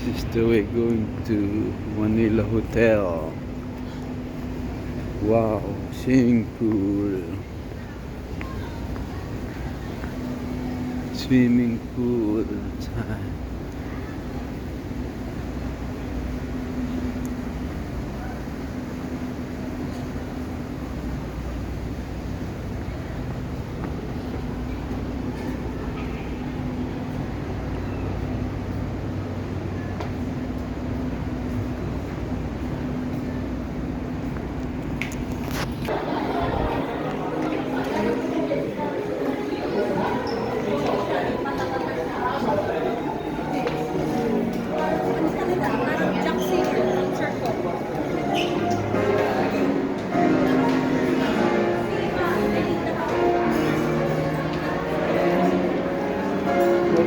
This is the way going to Manila Hotel. Wow, swimming pool. Swimming pool time.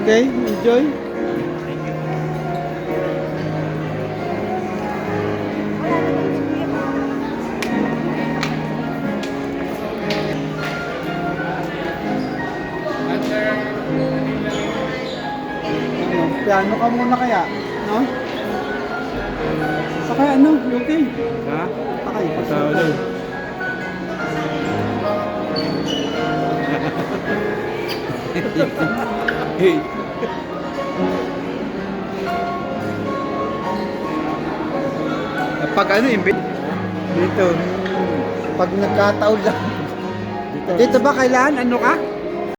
Okay, enjoy. Piano ka muna kaya, no? Saka ano, okay? Ha? Sakay, Patawalo. Hey. Pag ano, dito. Pag nagkataon lang. Dito ba kailangan ano ka?